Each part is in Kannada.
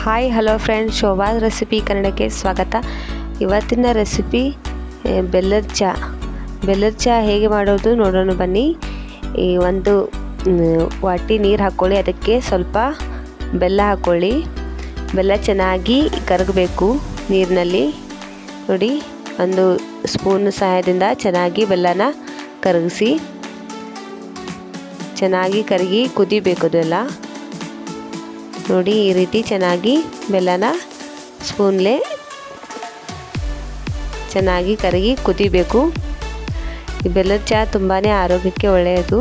Hi hello friends, Shobha's recipe ಕನ್ನಡಕ್ಕೆ ಸ್ವಾಗತ. ಇವತ್ತಿನ ರೆಸಿಪಿ ಬೆಲ್ಲದ ಚಹಾ ಹೇಗೆ ಮಾಡೋದು ನೋಡೋಣ ಬನ್ನಿ. ಈ ಒಂದು ವಾಟಿ ನೀರು ಹಾಕ್ಕೊಳ್ಳಿ, ಅದಕ್ಕೆ ಸ್ವಲ್ಪ ಬೆಲ್ಲ ಹಾಕ್ಕೊಳ್ಳಿ. ಬೆಲ್ಲ ಚೆನ್ನಾಗಿ ಕರಗಬೇಕು ನೀರಿನಲ್ಲಿ. ನೋಡಿ, ಒಂದು ಸ್ಪೂನ್ ಸಹಾಯದಿಂದ ಚೆನ್ನಾಗಿ ಬೆಲ್ಲನ ಕರಗಿಸಿ, ಚೆನ್ನಾಗಿ ಕರಗಿ ಕುದಿಬೇಕು ಅದೆಲ್ಲ. ನೋಡಿ, ಈ ರೀತಿ ಚೆನ್ನಾಗಿ ಬೆಲ್ಲನ ಸ್ಪೂನ್ಲೆ ಚೆನ್ನಾಗಿ ಕರಗಿ ಕುದಿಬೇಕು. ಈ ಬೆಲ್ಲದ ಚಹಾ ತುಂಬಾ ಆರೋಗ್ಯಕ್ಕೆ ಒಳ್ಳೆಯದು.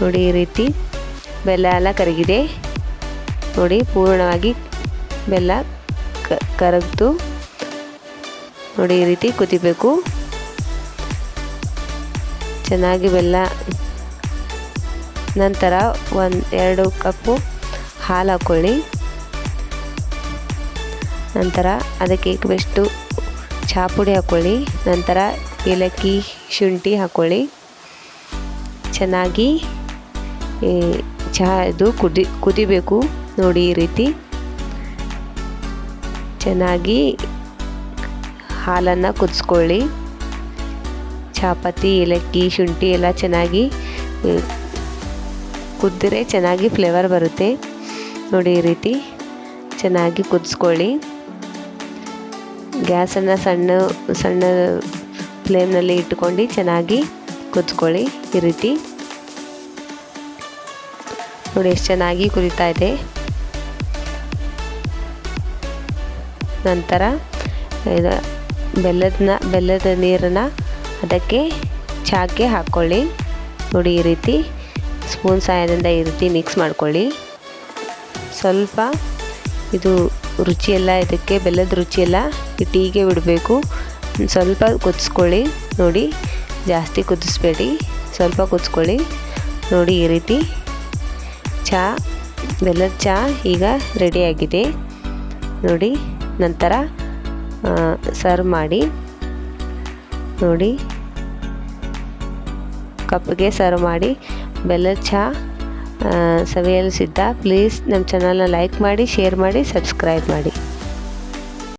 ನೋಡಿ, ಈ ರೀತಿ ಬೆಲ್ಲ ಎಲ್ಲ ಕರಗಿದೆ. ನೋಡಿ, ಪೂರ್ಣವಾಗಿ ಬೆಲ್ಲ ಕರಗ್ತು. ನೋಡಿ, ಈ ರೀತಿ ಕುದಿಬೇಕು. ಚೆನ್ನಾಗಿ ಬೆಲ್ಲ ನಂತರ 1-2 ಕಪ್ಪು ಹಾಲು ಹಾಕ್ಕೊಳ್ಳಿ. ನಂತರ ಅದಕ್ಕೆ ಬೇಕಷ್ಟು ಚಹಾ ಪುಡಿ ಹಾಕ್ಕೊಳ್ಳಿ. ನಂತರ ಏಲಕ್ಕಿ, ಶುಂಠಿ ಹಾಕ್ಕೊಳ್ಳಿ. ಚೆನ್ನಾಗಿ ಚಹಾ ಇದು ಕುದಿಬೇಕು. ನೋಡಿ, ಈ ರೀತಿ ಚೆನ್ನಾಗಿ ಹಾಲನ್ನು ಕುದಿಸ್ಕೊಳ್ಳಿ. ಚಾಪತ್ತಿ, ಏಲಕ್ಕಿ, ಶುಂಠಿ ಎಲ್ಲ ಚೆನ್ನಾಗಿ ಕುದ್ದರೆ ಚೆನ್ನಾಗಿ ಫ್ಲೇವರ್ ಬರುತ್ತೆ. ನೋಡಿ, ಈ ರೀತಿ ಚೆನ್ನಾಗಿ ಕುದಿಸ್ಕೊಳ್ಳಿ. ಗ್ಯಾಸನ್ನು ಸಣ್ಣ ಫ್ಲೇಮ್ನಲ್ಲಿ ಇಟ್ಕೊಂಡು ಚೆನ್ನಾಗಿ ಕುದಿಸ್ಕೊಳ್ಳಿ. ಈ ರೀತಿ ನೋಡಿ, ಎಷ್ಟು ಚೆನ್ನಾಗಿ ಕುದೀತಾ ಇದೆ. ನಂತರ ಬೆಲ್ಲದ ನೀರನ್ನು ಅದಕ್ಕೆ ಚಹಾಕ್ಕೆ ಹಾಕ್ಕೊಳ್ಳಿ. ನೋಡಿ, ಈ ರೀತಿ ಸ್ಪೂನ್ ಸಹಾಯದಿಂದ ಈ ರೀತಿ ಮಿಕ್ಸ್ ಮಾಡ್ಕೊಳ್ಳಿ. ಸ್ವಲ್ಪ ಇದು ರುಚಿಯೆಲ್ಲ, ಇದಕ್ಕೆ ಬೆಲ್ಲದ ರುಚಿಯೆಲ್ಲ ಈ ಟೀಗೆ ಬಿಡಬೇಕು. ಸ್ವಲ್ಪ ಕುದಿಸ್ಕೊಳ್ಳಿ. ನೋಡಿ, ಜಾಸ್ತಿ ಕುದಿಸ್ಬೇಡಿ, ಸ್ವಲ್ಪ ಕುದಿಸ್ಕೊಳ್ಳಿ. ನೋಡಿ, ಈ ರೀತಿ ಬೆಲ್ಲದ ಚಹಾ ಈಗ ರೆಡಿಯಾಗಿದೆ. ನೋಡಿ, ನಂತರ ಸರ್ವ್ ಮಾಡಿ. ನೋಡಿ, ಕಪ್ಗೆ ಸರ್ವ್ ಮಾಡಿ. ಬೆಲ್ಲದ ಚಹಾ ಸವಿಯಲು ಸಿದ್ಧ. ಪ್ಲೀಸ್ ನಮ್ಮ ಚಾನಲ್ನ ಲೈಕ್ ಮಾಡಿ, ಶೇರ್ ಮಾಡಿ, ಸಬ್ಸ್ಕ್ರೈಬ್ ಮಾಡಿ.